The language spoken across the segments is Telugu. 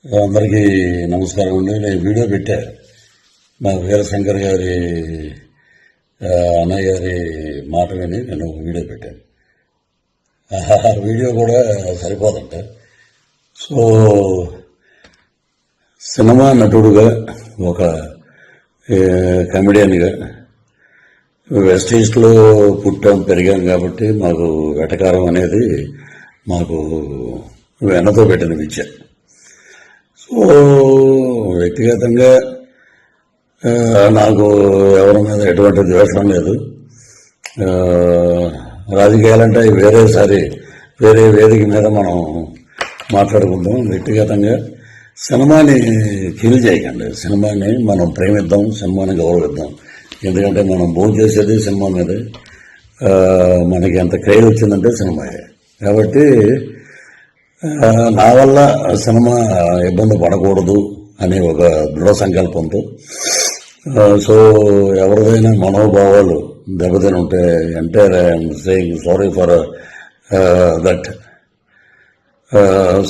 అందరికీ నమస్కారం అండి. నేను వీడియో పెట్టా, మా వీరశంకర్ గారి అన్నయ్య గారి మాట విని నేను వీడియో పెట్టాను. ఆ వీడియో కూడా సరిపోదంట. సో సినిమా నటుడుగా, ఒక కమెడియన్గా వెస్ట్ ఈస్ట్లో పుట్టాం పెరిగాం కాబట్టి మాకు వెటకారం అనేది మాకు వెన్నతో పెట్టిన విద్య. సో వ్యక్తిగతంగా నాకు ఎవరి మీద ఎటువంటి ద్వేషం లేదు. రాజకీయాలంటే వేరే వేదిక మీద మనం మాట్లాడుకుందాం. వ్యక్తిగతంగా సినిమాని కిల్ చేయకండి. సినిమాని మనం ప్రేమిద్దాం, సినిమాని గౌరవిద్దాం. ఎందుకంటే మనం భోజనం చేసేది సినిమా మీదే. మనకి ఎంత క్రేజ్ వచ్చిందంటే సినిమాయే. కాబట్టి నా వల్ల సినిమా ఇబ్బంది పడకూడదు అనే ఒక దృఢ సంకల్పంతో, సో ఎవరిదైనా మనోభావాలు దెబ్బతిని ఉంటే అంటే I'm saying sorry for that.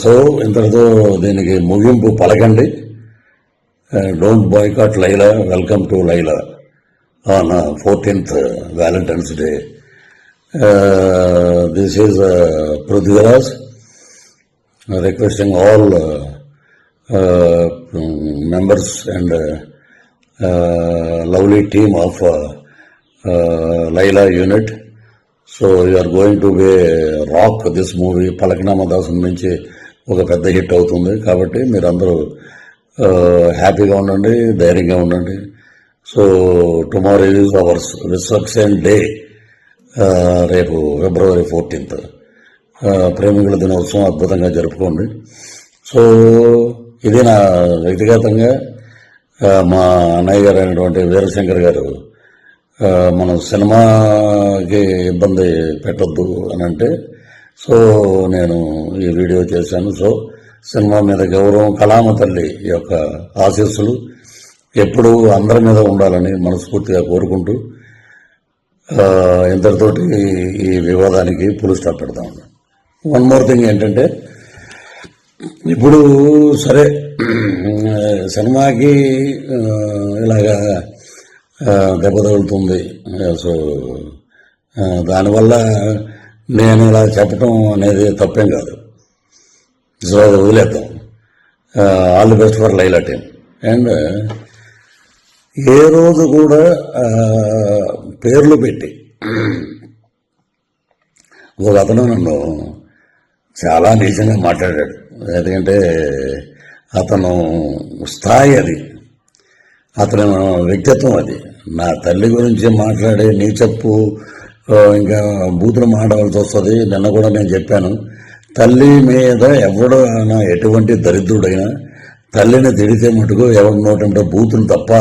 So ఇంతటితో దీనికి ముగింపు పలకండి. Don't boycott Laila. Welcome to Laila on 14th Valentine's Day. This is Prithviraj requesting all members and lovely team of Laila unit. So you are going to be rock this movie. పలకనామా Dasu నుంచి ఒక పెద్ద హిట్ అవుతుంది కాబట్టి మీరందరూ హ్యాపీగా ఉండండి, ధైర్యంగా ఉండండి. So tomorrow is ours reception day, రేపు February 14th ప్రేమికుల దినోత్సవం అద్భుతంగా జరుపుకోండి. సో ఇది నా వ్యక్తిగతంగా మా అన్నయ్య గారు అయినటువంటి వీరశంకర్ గారు మనం సినిమాకి ఇబ్బంది పెట్టొద్దు అని అంటే, సో నేను ఈ వీడియో చేశాను. సో సినిమా మీద గౌరవం, కళామ తల్లి యొక్క ఆశీస్సులు ఎప్పుడూ అందరి మీద ఉండాలని మనస్ఫూర్తిగా కోరుకుంటూ ఇంతటితోటి ఈ వివాదానికి ఫుల్ స్టాప్ పెడతాం. వన్ మోర్ థింగ్ ఏంటంటే, ఇప్పుడు సరే సినిమాకి ఇలాగా దెబ్బ తగులుతుంది. సో దానివల్ల నేను ఇలా చెప్పటం అనేది తప్పేం కాదు. సో అది వదిలేద్దాం. All the best for Laila team. And ఏ రోజు కూడా పేర్లు పెట్టి ఒక అతను నన్ను చాలా నీచంగా మాట్లాడాడు. ఎందుకంటే అతను స్థాయి అది, అతను వ్యక్తిత్వం అది. నా తల్లి గురించి మాట్లాడే నీచప్పు ఇంకా బూతులు మాట్లాడాల్సి వస్తుంది. నిన్న కూడా నేను చెప్పాను, తల్లి మీద ఎవడైనా ఎటువంటి దరిద్రుడైనా తల్లిని తిడితే మటుకు ఎవరి నోటంటే బూతులు తప్ప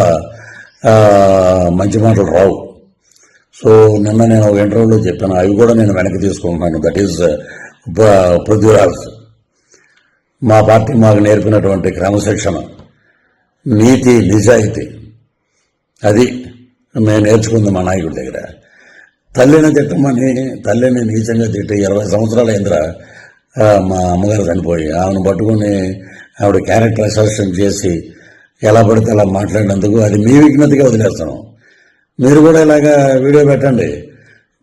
మంచి మాటలు రావు. సో నిన్న నేను ఒక ఇంటర్వ్యూలో చెప్పాను, అవి కూడా నేను వెనక్కి తీసుకుంటున్నాను. That is Prithviraj. మా పార్టీ మాకు నేర్పినటువంటి క్రమశిక్షణ, నీతి, నిజాయితీ, అది మేము నేర్చుకుంది మా నాయకుడి దగ్గర. తల్లిని తిట్టమని, తల్లిని నీచంగా తిట్టి 20 సంవత్సరాలు అయిందిరా మా అమ్మగారు చనిపోయి. ఆమెను పట్టుకుని ఆవిడ క్యారెక్టర్ అసెసినేషన్ చేసి ఎలా పడితే అలా మాట్లాడినందుకు అది మీ విజ్ఞతగా వదిలేస్తాను. మీరు కూడా ఇలాగా వీడియో పెట్టండి.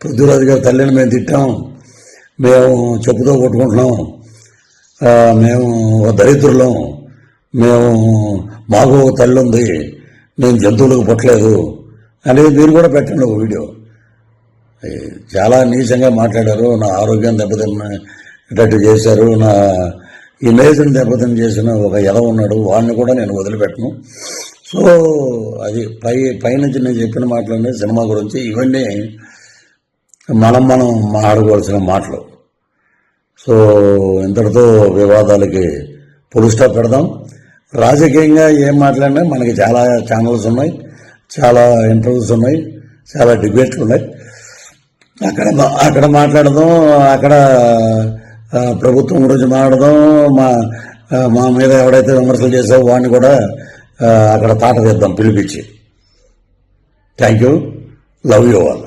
పృథ్వీరాజు గారు తల్లిని మేము తిట్టాం, మేము చెప్పుతో కొట్టుకుంటున్నాం, మేము దరిద్రులం, మాకు తల్లి ఉంది, నేను జంతువులకు పుట్టలేదు అనేది మీరు కూడా పెట్టండి ఒక వీడియో. చాలా నీచంగా మాట్లాడారు, నా ఆరోగ్యం దెబ్బతిన్నట్టు చేశారు, నా ఇమేజ్ని దెబ్బతిని చేసిన ఒక ఎద ఉన్నాడు, వాడిని కూడా నేను వదిలిపెట్టను. సో అది పైనుంచి నేను చెప్పిన మాటలన్నీ సినిమా గురించి. ఇవన్నీ మనం మాట్లాడుకోవాల్సిన మాటలు. సో ఇంతటితో వివాదాలకి ఫుల్ స్టాప్ పెడదాం. రాజకీయంగా ఏం మాట్లాడినా మనకి చాలా ఛానల్స్ ఉన్నాయి, చాలా ఇంటర్వ్యూస్ ఉన్నాయి, చాలా డిబేట్లు ఉన్నాయి. అక్కడ మాట్లాడదాం, అక్కడ ప్రభుత్వం గురించి మాట్లాడదాం. మా మీద ఎవడైతే విమర్శలు చేసావో వాడిని కూడా అక్కడ తాట తీద్దాం పిలిపించి. Thank you. Love you all.